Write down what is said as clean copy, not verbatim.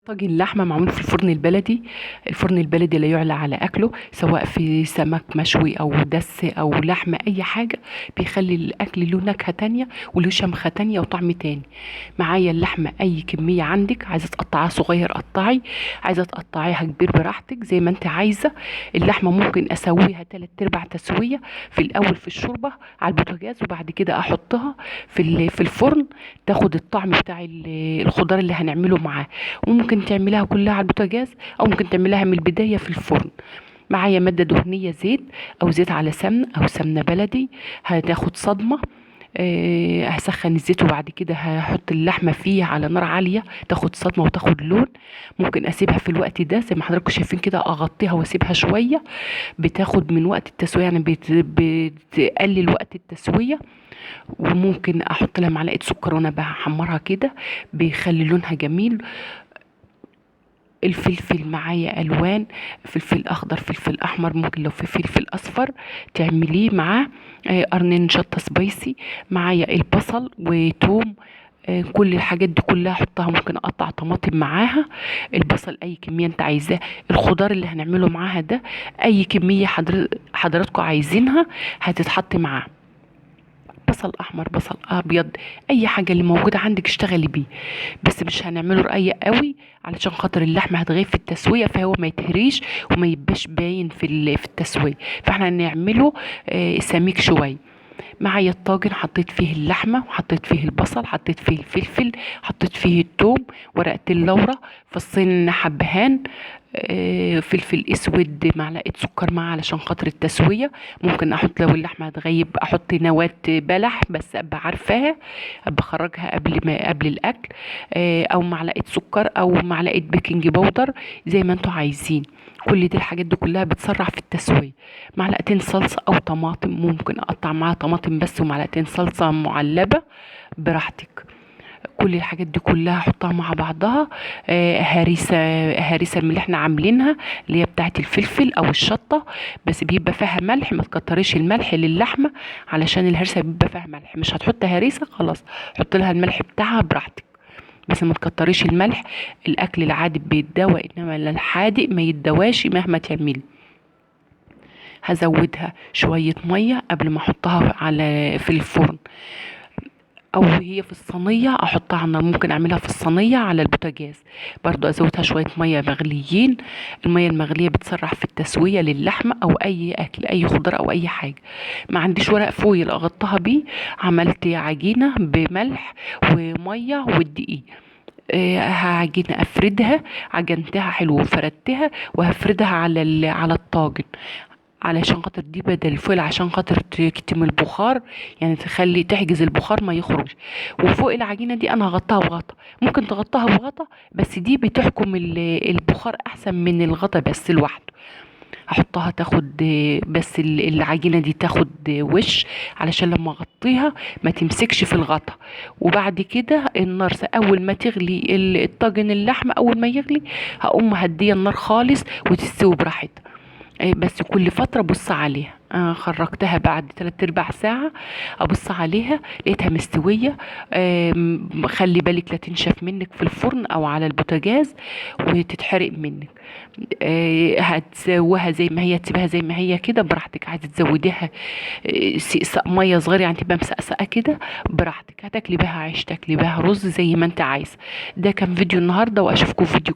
طاجن اللحمة معمول في الفرن البلدي. الفرن البلدي لا يعلى على أكله، سواء في سمك مشوي أو دس أو لحمة، أي حاجة بيخلي الأكل له نكهة تانية وله شمخة تانية وطعم تاني. معايا اللحمة أي كمية عندك، عايزة تقطعها صغير قطعي، عايزة تقطعيها كبير براحتك زي ما انت عايزة. اللحمة ممكن أسويها تلات أرباع تسوية في الأول في الشوربة على البوتاجاز، وبعد كده أحطها في الفرن، تاخد الطعم بتاع الخضار اللي هنعمله معاه. وممكن تعمليها كلها على البوتاجاز، او ممكن تعمليها من البدايه في الفرن. معايا ماده دهنيه، زيت او زيت على سمن او سمنه بلدي. هتاخد صدمه. هسخن الزيت وبعد كده هحط اللحمه فيه على نار عاليه، تاخد صدمه وتاخد لون. ممكن اسيبها في الوقت ده زي ما حضراتكم شايفين كده، اغطيها واسيبها شويه. بتاخد من وقت التسويه، يعني بتقلل وقت التسويه. وممكن احط لها معلقه سكر وانا بحمرها كده، بيخلي لونها جميل. الفلفل معايا الوان، فلفل اخضر، فلفل احمر، ممكن لو في فلفل اصفر تعمليه معاه. قرنين شطه سبايسي. معايا البصل وتوم. كل الحاجات دي كلها احطها. ممكن اقطع طماطم معاها. البصل اي كميه انت عايزاه. الخضار اللي هنعمله معاها ده اي كميه حضراتكم عايزينها هتتحط معاه. بصل احمر، بصل ابيض، اي حاجه اللي موجوده عندك اشتغلي بيه. بس مش هنعمله رقيق قوي علشان خاطر اللحمه هتغيب في التسويه، فهو ما يتهريش وما يبقاش باين في التسويه. فاحنا هنعمله سميك شويه. معايا الطاجن، حطيت فيه اللحمه وحطيت فيه البصل، حطيت فيه الفلفل، حطيت فيه الثوم، ورقه اللورة، فصين حبهان، فلفل اسود، معلقه سكر معاه علشان خاطر التسويه. ممكن احط لو اللحمه هتغيب احط نواه بلح، بس ابقى عارفاها، ابقى اخرجها قبل الاكل. او معلقه سكر او معلقه بيكنج باودر زي ما انتوا عايزين. كل دي الحاجات دي كلها بتسرع في التسويه. معلقتين صلصه او طماطم، ممكن اقطع معاها طماطم بس، ومعلقتين صلصه معلبه براحتك. كل الحاجات دي كلها احطها مع بعضها. هريسه، هريسه من اللي احنا عاملينها، اللي هي بتاعت الفلفل او الشطه، بس بيبقى فيها ملح. ما تكتريش الملح للحمه علشان الهرسه بيبقى فيها ملح. مش هتحط هريسه خلاص، حط لها الملح بتاعها براحتك، بس ما تكتريش الملح. الاكل العادي بيتدوى، انما الحادق ما يتدواش مهما تعملي. هزودها شويه ميه قبل ما احطها في الفرن، او هي في الصينيه احطها على النار. ممكن اعملها في الصينيه على البوتاجاز برضو، ازودها شويه ميه مغليين. الميه المغليه بتسرع في التسويه للحمه او اي اكل، اي خضار او اي حاجه. ما عنديش ورق فويل اغطها بيه. عملت عجينه بملح وميه والدقيق. هعجن افردها، عجنتها حلو وفردتها، وهفردها على الطاجن علشان خاطر دي بدل الفويل، عشان خاطر تكتم البخار، يعني تخلي تحجز البخار ما يخرج. وفوق العجينه دي انا هغطاها بغطا. ممكن تغطاها بغطا، بس دي بتحكم البخار احسن من الغطا بس لوحده. احطها تاخد، بس العجينه دي تاخد وش علشان لما اغطيها ما تمسكش في الغطا. وبعد كده النار اول ما تغلي الطاجن اللحمه، اول ما يغلي هقوم مهديه النار خالص وتستوي براحتها. بس كل فترة بص عليها. خرجتها بعد تلات ارباع ساعة، ابص عليها لقيتها مستوية. خلي بالك لا تنشف منك في الفرن او على البوتاجاز وتتحرق منك. هتسويها زي ما هي، تسيبها زي ما هي كده براحتك. عايزة تزوديها سقسق مية صغير، يعني تبقى مسقسقة كده براحتك. هتاكلي بها عيش، تاكلي بها رز، زي ما انت عايز. ده كان فيديو النهاردة، واشوفكم في فيديو